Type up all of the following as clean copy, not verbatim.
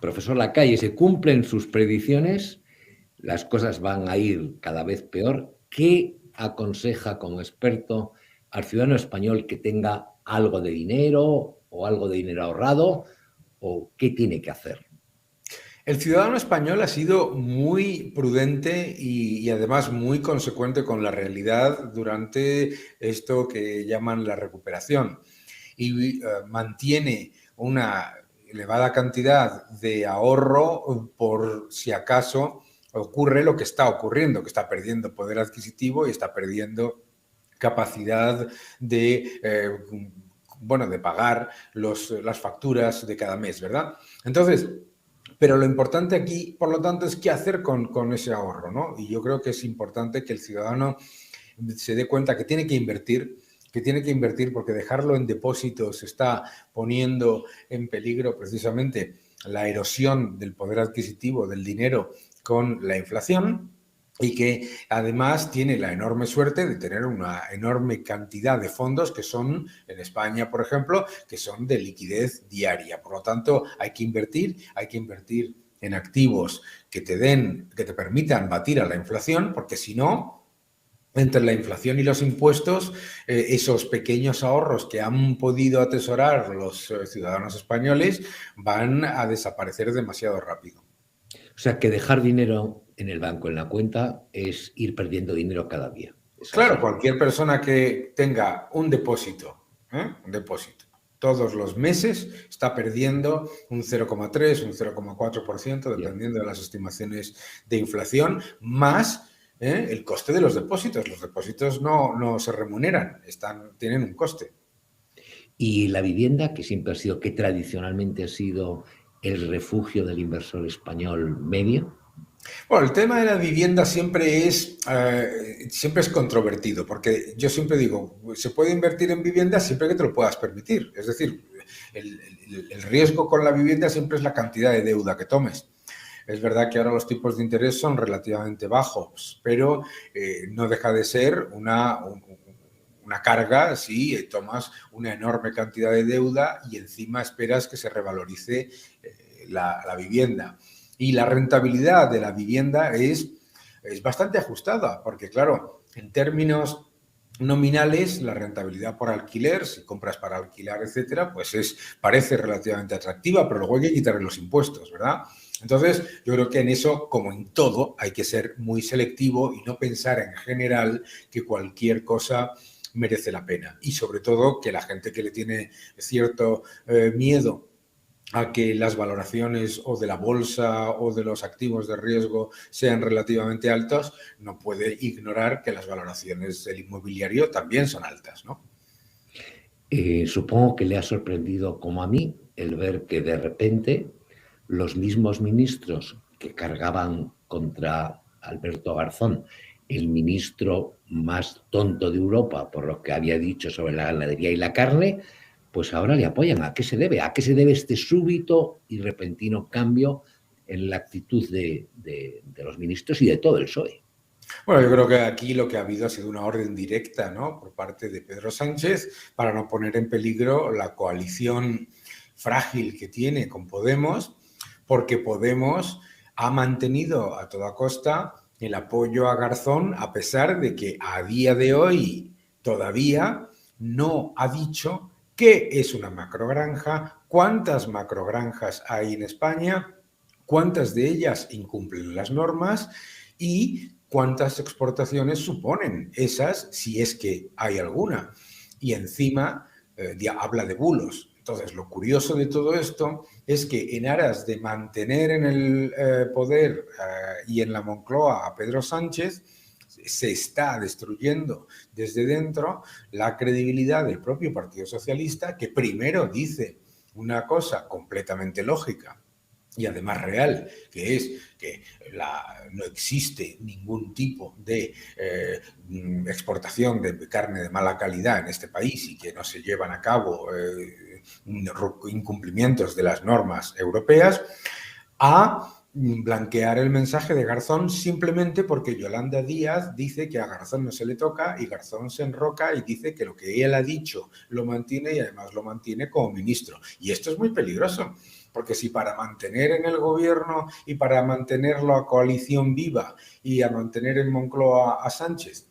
profesor Lacalle, se cumplen sus predicciones, las cosas van a ir cada vez peor. ¿Qué aconseja como experto al ciudadano español que tenga algo de dinero o algo de dinero ahorrado, o qué tiene que hacer? El ciudadano español ha sido muy prudente y además muy consecuente con la realidad durante esto que llaman la recuperación y mantiene una elevada cantidad de ahorro por si acaso ocurre lo que está ocurriendo, que está perdiendo poder adquisitivo y está perdiendo capacidad de pagar las facturas de cada mes, ¿verdad? Entonces, pero lo importante aquí, por lo tanto, es qué hacer con ese ahorro, ¿no? Y yo creo que es importante que el ciudadano se dé cuenta que tiene que invertir porque dejarlo en depósitos está poniendo en peligro precisamente la erosión del poder adquisitivo del dinero con la inflación y que además tiene la enorme suerte de tener una enorme cantidad de fondos que son, en España, por ejemplo, que son de liquidez diaria. Por lo tanto, hay que invertir en activos que te permitan batir a la inflación, porque si no, entre la inflación y los impuestos, esos pequeños ahorros que han podido atesorar los ciudadanos españoles van a desaparecer demasiado rápido. O sea, que dejar dinero en el banco, en la cuenta, es ir perdiendo dinero cada día. Es Claro, así. cualquier persona que tenga un depósito, todos los meses está perdiendo un 0,3, un 0,4%, Bien. dependiendo de las estimaciones de inflación, más el coste de los depósitos. Los depósitos no se remuneran, tienen un coste. Y la vivienda, que siempre ha sido, que tradicionalmente ha sido el refugio del inversor español medio. Bueno, el tema de la vivienda siempre es controvertido, porque yo siempre digo, se puede invertir en vivienda siempre que te lo puedas permitir. Es decir, el riesgo con la vivienda siempre es la cantidad de deuda que tomes. Es verdad que ahora los tipos de interés son relativamente bajos, pero no deja de ser una carga si tomas una enorme cantidad de deuda y encima esperas que se revalorice la vivienda. Y la rentabilidad de la vivienda es bastante ajustada, porque claro, en términos nominales, la rentabilidad por alquiler, si compras para alquilar, etcétera, pues parece relativamente atractiva, pero luego hay que quitarle los impuestos, ¿verdad? Entonces, yo creo que en eso, como en todo, hay que ser muy selectivo y no pensar en general que cualquier cosa merece la pena. Y sobre todo que la gente que le tiene cierto miedo a que las valoraciones o de la bolsa o de los activos de riesgo sean relativamente altos, no puede ignorar que las valoraciones del inmobiliario también son altas, ¿no? Supongo que le ha sorprendido, como a mí, el ver que de repente los mismos ministros que cargaban contra Alberto Garzón, el ministro más tonto de Europa, por lo que había dicho sobre la ganadería y la carne, pues ahora le apoyan. ¿A qué se debe? ¿A qué se debe este súbito y repentino cambio en la actitud de los ministros y de todo el PSOE? Bueno, yo creo que aquí lo que ha habido ha sido una orden directa, ¿no?, por parte de Pedro Sánchez para no poner en peligro la coalición frágil que tiene con Podemos, porque Podemos ha mantenido a toda costa el apoyo a Garzón, a pesar de que a día de hoy todavía no ha dicho qué es una macrogranja, cuántas macrogranjas hay en España, cuántas de ellas incumplen las normas y cuántas exportaciones suponen esas, si es que hay alguna. Y encima habla de bulos. Entonces, lo curioso de todo esto es que en aras de mantener en el poder y en la Moncloa a Pedro Sánchez, se está destruyendo desde dentro la credibilidad del propio Partido Socialista, que primero dice una cosa completamente lógica y además real, que es que no existe ningún tipo de exportación de carne de mala calidad en este país y que no se llevan a cabo incumplimientos de las normas europeas, a blanquear el mensaje de Garzón simplemente porque Yolanda Díaz dice que a Garzón no se le toca y Garzón se enroca y dice que lo que él ha dicho lo mantiene y además lo mantiene como ministro. Y esto es muy peligroso, Porque si para mantener en el gobierno y para mantener la coalición viva y a mantener en Moncloa a Sánchez,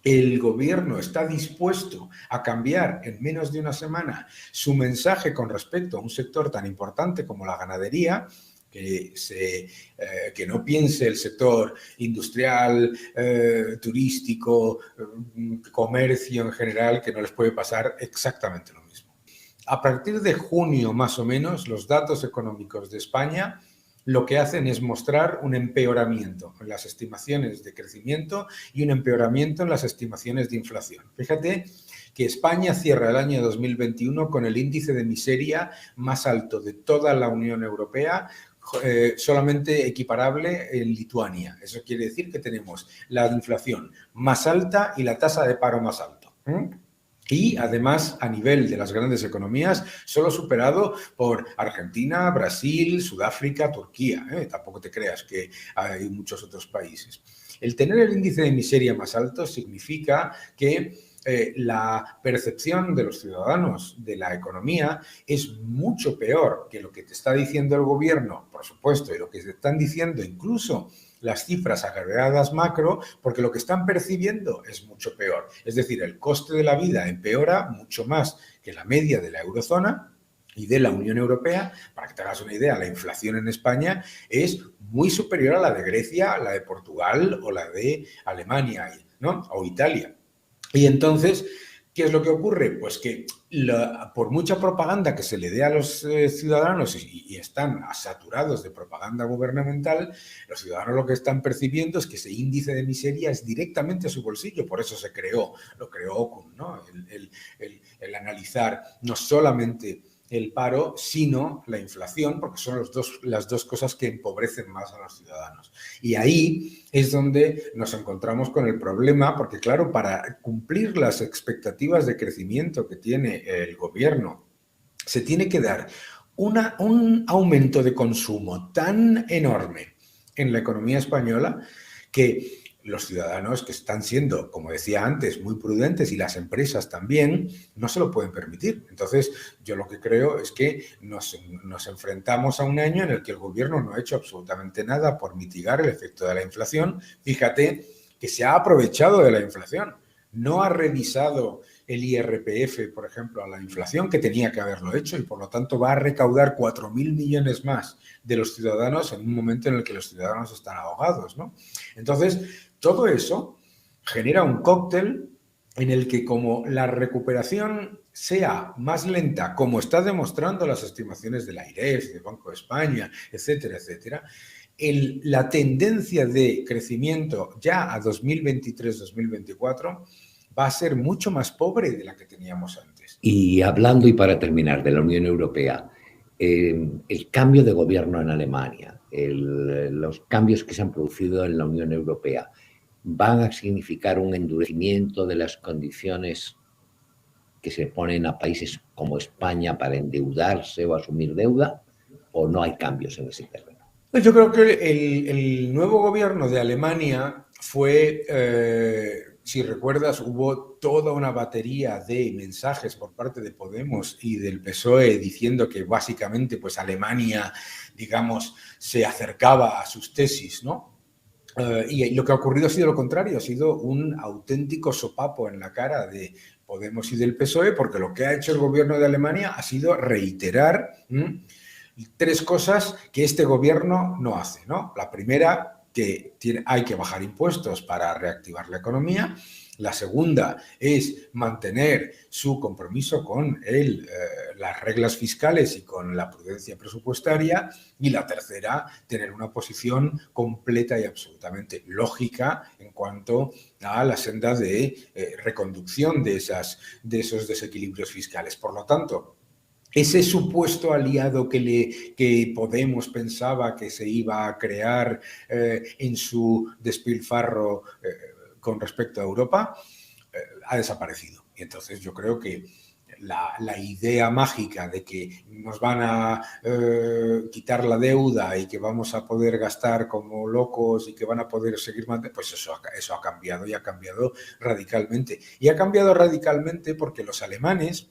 el gobierno está dispuesto a cambiar en menos de una semana su mensaje con respecto a un sector tan importante como la ganadería, que no piense el sector industrial, turístico, comercio en general, que no les puede pasar exactamente lo mismo. A partir de junio, más o menos, los datos económicos de España lo que hacen es mostrar un empeoramiento en las estimaciones de crecimiento y un empeoramiento en las estimaciones de inflación. Fíjate que España cierra el año 2021 con el índice de miseria más alto de toda la Unión Europea, solamente equiparable en Lituania. Eso quiere decir que tenemos la inflación más alta y la tasa de paro más alto. Y además, a nivel de las grandes economías, solo superado por Argentina, Brasil, Sudáfrica, Turquía. Tampoco te creas que hay muchos otros países. El tener el índice de miseria más alto significa que la percepción de los ciudadanos de la economía es mucho peor que lo que te está diciendo el gobierno, por supuesto, y lo que te están diciendo incluso las cifras agregadas macro, porque lo que están percibiendo es mucho peor. Es decir, el coste de la vida empeora mucho más que la media de la eurozona y de la Unión Europea. Para que te hagas una idea, la inflación en España es muy superior a la de Grecia, la de Portugal o la de Alemania, ¿no? O Italia. Y entonces, ¿qué es lo que ocurre? Pues que por mucha propaganda que se le dé a los ciudadanos y están saturados de propaganda gubernamental, los ciudadanos lo que están percibiendo es que ese índice de miseria es directamente a su bolsillo. Por eso lo creó Okun, ¿no? El analizar no solamente el paro, sino la inflación, porque son las dos cosas que empobrecen más a los ciudadanos. Y ahí es donde nos encontramos con el problema, porque claro, para cumplir las expectativas de crecimiento que tiene el gobierno, se tiene que dar un aumento de consumo tan enorme en la economía española que los ciudadanos, que están siendo, como decía antes, muy prudentes, y las empresas también, no se lo pueden permitir. Entonces, yo lo que creo es que nos enfrentamos a un año en el que el gobierno no ha hecho absolutamente nada por mitigar el efecto de la inflación. Fíjate que se ha aprovechado de la inflación. No ha revisado el IRPF, por ejemplo, a la inflación, que tenía que haberlo hecho, y por lo tanto va a recaudar 4.000 millones más de los ciudadanos en un momento en el que los ciudadanos están ahogados, ¿no? Entonces, todo eso genera un cóctel en el que, como la recuperación sea más lenta, como está demostrando las estimaciones del AIREF, del Banco de España, etcétera, etcétera, la tendencia de crecimiento ya a 2023-2024 va a ser mucho más pobre de la que teníamos antes. Y hablando, y para terminar, de la Unión Europea, el cambio de gobierno en Alemania, los cambios que se han producido en la Unión Europea, ¿van a significar un endurecimiento de las condiciones que se ponen a países como España para endeudarse o asumir deuda, o no hay cambios en ese terreno? Pues yo creo que el nuevo gobierno de Alemania fue, si recuerdas, hubo toda una batería de mensajes por parte de Podemos y del PSOE diciendo que básicamente pues Alemania, digamos, se acercaba a sus tesis, ¿no? Y lo que ha ocurrido ha sido lo contrario, ha sido un auténtico sopapo en la cara de Podemos y del PSOE, porque lo que ha hecho el gobierno de Alemania ha sido reiterar tres cosas que este gobierno no hace, ¿no? La primera, que hay que bajar impuestos para reactivar la economía. La segunda es mantener su compromiso con las reglas fiscales y con la prudencia presupuestaria. Y la tercera, tener una posición completa y absolutamente lógica en cuanto a la senda de reconducción de esos desequilibrios fiscales. Por lo tanto, ese supuesto aliado que Podemos pensaba que se iba a crear en su despilfarro con respecto a Europa, ha desaparecido. Y entonces yo creo que la idea mágica de que nos van a quitar la deuda y que vamos a poder gastar como locos y que van a poder seguir manteniendo, pues eso ha cambiado, y ha cambiado radicalmente. Y ha cambiado radicalmente porque los alemanes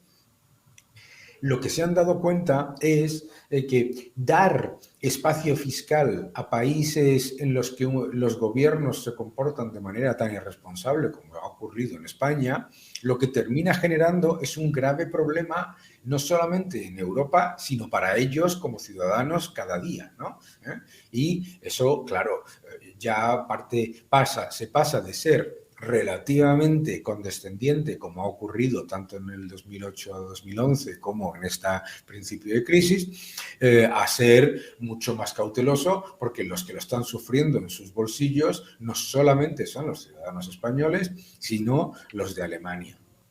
lo que se han dado cuenta es que dar espacio fiscal a países en los que los gobiernos se comportan de manera tan irresponsable como ha ocurrido en España, lo que termina generando es un grave problema no solamente en Europa, sino para ellos como ciudadanos cada día, ¿no? Y eso, claro, ya se pasa de ser relativamente condescendiente, como ha ocurrido tanto en el 2008 a 2011 como en este principio de crisis, a ser mucho más cauteloso, porque los que lo están sufriendo en sus bolsillos no solamente son los ciudadanos españoles, sino los de Alemania.